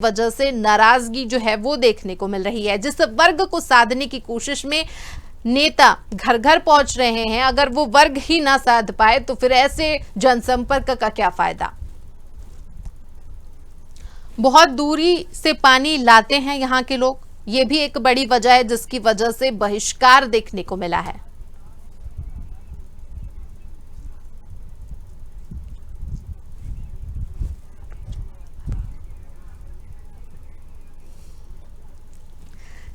वजह से नाराजगी जो है वो देखने को मिल रही है। जिस वर्ग को साधने की कोशिश में नेता घर घर पहुंच रहे हैं, अगर वो वर्ग ही ना साध पाए तो फिर ऐसे जनसंपर्क का क्या फायदा। बहुत दूरी से पानी लाते हैं यहाँ के लोग, ये भी एक बड़ी वजह है जिसकी वजह से बहिष्कार देखने को मिला है।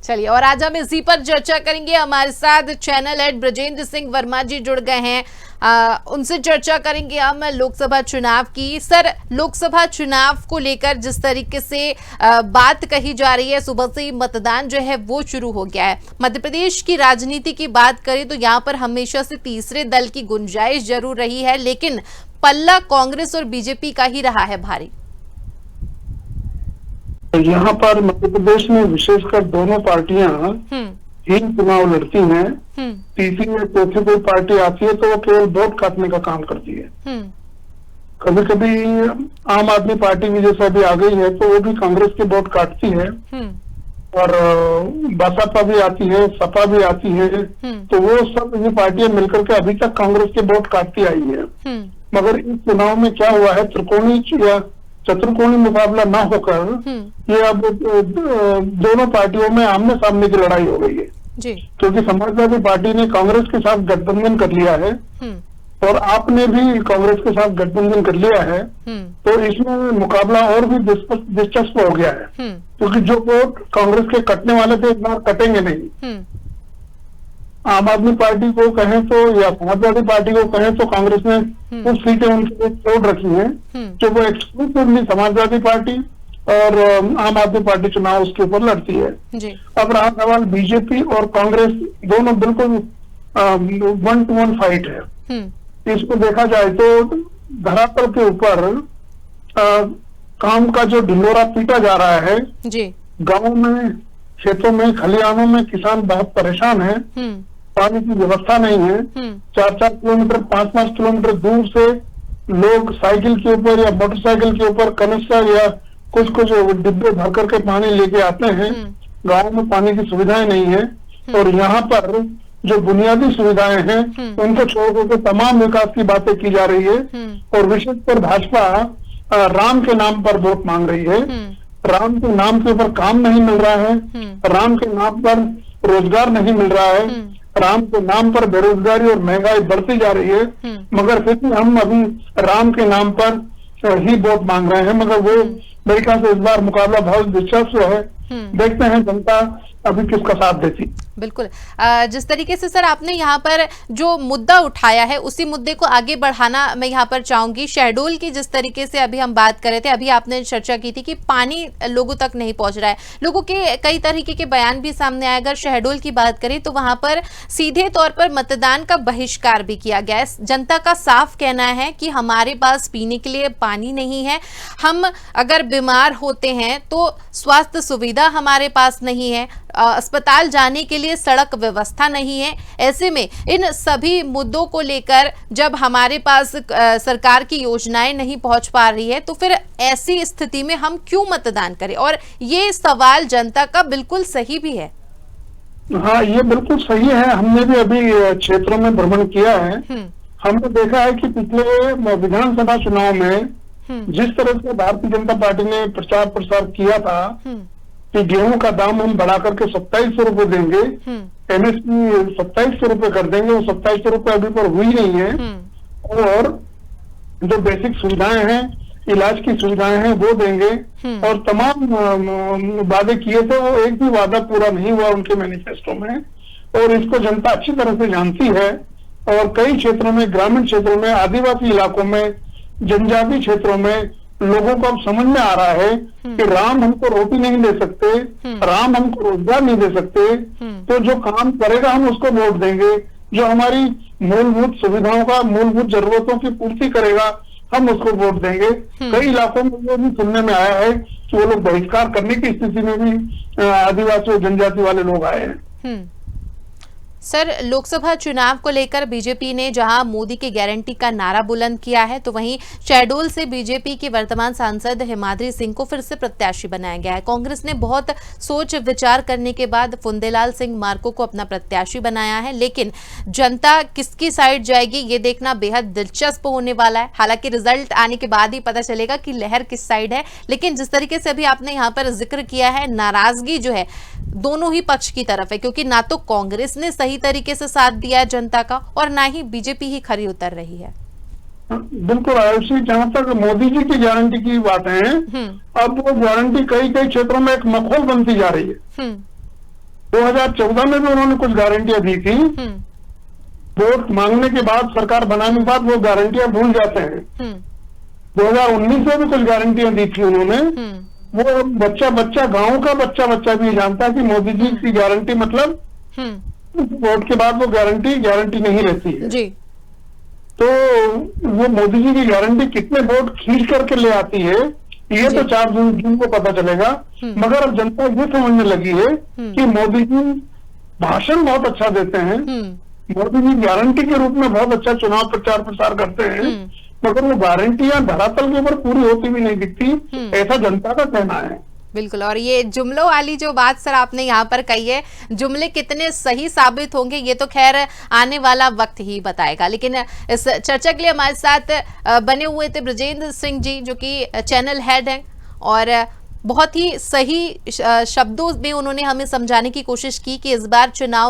चलिए, और आज हम इसी पर चर्चा करेंगे। हमारे साथ चैनल हेड ब्रजेंद्र सिंह वर्मा जी जुड़ गए हैं। उनसे चर्चा करेंगे हम लोकसभा चुनाव की। सर, लोकसभा चुनाव को लेकर जिस तरीके से बात कही जा रही है, सुबह से ही मतदान जो है वो शुरू हो गया है। मध्य प्रदेश की राजनीति की बात करें तो यहाँ पर हमेशा से तीसरे दल की गुंजाइश जरूर रही है, लेकिन पल्ला कांग्रेस और बीजेपी का ही रहा है भारी। यहाँ पर मध्य प्रदेश में विशेषकर दोनों पार्टियां ही चुनाव लड़ती हैं। तीसरी या चौथी कोई पार्टी आती है तो वो केवल वोट काटने का काम करती है। कभी कभी आम आदमी पार्टी भी जैसा अभी आ गई है तो वो भी कांग्रेस के वोट काटती है, और बसपा भी आती है, सपा भी आती है, तो वो सब ये पार्टियां मिलकर के अभी तक कांग्रेस के वोट काटती आई है। मगर इस चुनाव में क्या हुआ है, त्रिकोणीय या चतुर्कोणीय मुकाबला ना होकर ये अब दोनों पार्टियों में आमने सामने की लड़ाई हो गई है जी। क्योंकि समाजवादी पार्टी ने कांग्रेस के साथ गठबंधन कर लिया है और आपने भी कांग्रेस के साथ गठबंधन कर लिया है, तो इसमें मुकाबला और भी दिलचस्प हो गया है क्योंकि जो वोट कांग्रेस के कटने वाले थे इस बार कटेंगे नहीं। आम आदमी पार्टी को कहें तो या समाजवादी पार्टी को कहें तो कांग्रेस ने कुछ सीटें उनके छोड़ रखी हैं जो वो एक्सक्लूसिवली समाजवादी पार्टी और आम आदमी पार्टी चुनाव उसके ऊपर लड़ती है जी। अब रहा सवाल, बीजेपी और कांग्रेस दोनों बिल्कुल 1-to-1 फाइट है। इसको देखा जाए तो धरातल के ऊपर काम का जो ढिंडोरा पीटा जा रहा है जी। गाँव में, खेतों में, खलिहानों में किसान बहुत परेशान है। पानी की व्यवस्था नहीं है। 4-4 किलोमीटर 5-5 किलोमीटर दूर से लोग साइकिल के ऊपर या मोटरसाइकिल के ऊपर कनिस्टर या कुछ डिब्बे भर करके पानी लेके आते हैं। गांव में पानी की सुविधाएं नहीं है और यहाँ पर जो बुनियादी सुविधाएं हैं उनको छोड़ करके तमाम विकास की बातें की जा रही है और विशेषकर भाजपा राम के नाम पर वोट मांग रही है। राम के नाम के ऊपर काम नहीं मिल रहा है, राम के नाम पर रोजगार नहीं मिल रहा है, राम के नाम पर बेरोजगारी और महंगाई बढ़ती जा रही है, मगर फिर भी हम अभी राम के नाम पर ही वोट मांग रहे हैं। मगर वो मेरे ख्याल से इस बार मुकाबला बहुत दिलचस्प है। देखते हैं जनता अभी किसका साथ देती। बिल्कुल, जिस तरीके से सर आपने यहाँ पर जो मुद्दा उठाया है उसी मुद्दे को आगे बढ़ाना मैं यहाँ पर चाहूंगी। शहडोल की जिस तरीके से अभी हम बात कर रहे थे, अभी आपने चर्चा की थी कि पानी लोगों तक नहीं पहुंच रहा है। लोगों के कई तरीके के बयान भी सामने आए। अगर शहडोल की बात करें तो वहां पर सीधे तौर पर मतदान का बहिष्कार भी किया गया है। जनता का साफ कहना है कि हमारे पास पीने के लिए पानी नहीं है, हम अगर बीमार होते हैं तो स्वास्थ्य सुविधा हमारे पास नहीं है, अस्पताल जाने के लिए सड़क व्यवस्था नहीं है। ऐसे में इन सभी मुद्दों को लेकर जब हमारे पास सरकार की योजनाएं नहीं पहुंच पा रही है तो फिर ऐसी स्थिति में हम क्यों मतदान करें। और ये सवाल जनता का बिल्कुल सही भी है। हाँ, ये बिल्कुल सही है। हमने भी अभी क्षेत्रों में भ्रमण किया है। हमने देखा है कि पिछले विधानसभा चुनाव में जिस तरह से भारतीय जनता पार्टी ने प्रचार प्रसार किया था कि गेहूं का दाम हम बढ़ा करके 2700 रुपए देंगे, MSP 2700 रुपए कर देंगे, वो 2700 रुपए अभी पर हुई नहीं है। और जो बेसिक सुविधाएं हैं, इलाज की सुविधाएं हैं वो देंगे और तमाम वादे किए थे, वो एक भी वादा पूरा नहीं हुआ उनके मैनिफेस्टो में और इसको जनता अच्छी तरह से जानती है। और कई क्षेत्रों में, ग्रामीण क्षेत्रों में, आदिवासी इलाकों में, जनजातीय क्षेत्रों में लोगों को अब समझ में आ रहा है कि राम हमको रोटी नहीं दे सकते, राम हमको रोजगार नहीं दे सकते, तो जो काम करेगा हम उसको वोट देंगे, जो हमारी मूलभूत सुविधाओं का, मूलभूत जरूरतों की पूर्ति करेगा हम उसको वोट देंगे। कई इलाकों में ये भी सुनने में आया है कि वो लोग बहिष्कार करने की स्थिति में भी आदिवासी और जनजाति वाले लोग आए हैं। सर, लोकसभा चुनाव को लेकर बीजेपी ने जहां मोदी की गारंटी का नारा बुलंद किया है, तो वहीं शहडोल से बीजेपी के वर्तमान सांसद हिमाद्री सिंह को फिर से प्रत्याशी बनाया गया है। कांग्रेस ने बहुत सोच विचार करने के बाद फुंदेलाल सिंह मार्को को अपना प्रत्याशी बनाया है, लेकिन जनता किसकी साइड जाएगी ये देखना बेहद दिलचस्प होने वाला है। हालांकि रिजल्ट आने के बाद ही पता चलेगा कि लहर किस साइड है, लेकिन जिस तरीके से अभी आपने यहाँ पर जिक्र किया है, नाराजगी जो है दोनों ही पक्ष की तरफ है, क्योंकि ना तो कांग्रेस ने सही तरीके से साथ दिया है जनता का और ना ही बीजेपी ही खरी उतर रही है। बिल्कुल आयुषी, जहाँ तक मोदी जी की गारंटी की बात है, अब वो गारंटी कई कई क्षेत्रों में एक मखौल बनती जा रही है। 2014 में भी उन्होंने कुछ गारंटियां दी थी, वोट मांगने के बाद, सरकार बनाने के बाद वो गारंटियां भूल जाते हैं। 2019 में भी कुछ गारंटियां दी थी उन्होंने, वो बच्चा गांव का बच्चा भी जानता है कि मोदी जी की गारंटी मतलब वोट के बाद वो गारंटी नहीं रहती है जी। तो वो मोदी जी की गारंटी कितने वोट खींच करके ले आती है ये तो 4 जून को पता चलेगा। मगर अब जनता ये समझने लगी है कि मोदी जी भाषण बहुत अच्छा देते हैं, मोदी जी गारंटी के रूप में बहुत अच्छा चुनाव प्रचार प्रसार करते हैं, मगर वो गारंटियां धरातल के ऊपर पूरी होती भी नहीं दिखती, ऐसा जनता का कहना है। बिल्कुल, और ये जुमलों वाली जो बात सर आपने यहाँ पर कही है, जुमले कितने सही साबित होंगे ये तो खैर आने वाला वक्त ही बताएगा। लेकिन इस चर्चा के लिए हमारे साथ बने हुए थे ब्रजेंद्र सिंह जी, जो कि चैनल हेड हैं, और बहुत ही सही शब्दों में उन्होंने हमें समझाने की कोशिश की कि इस बार चुनाव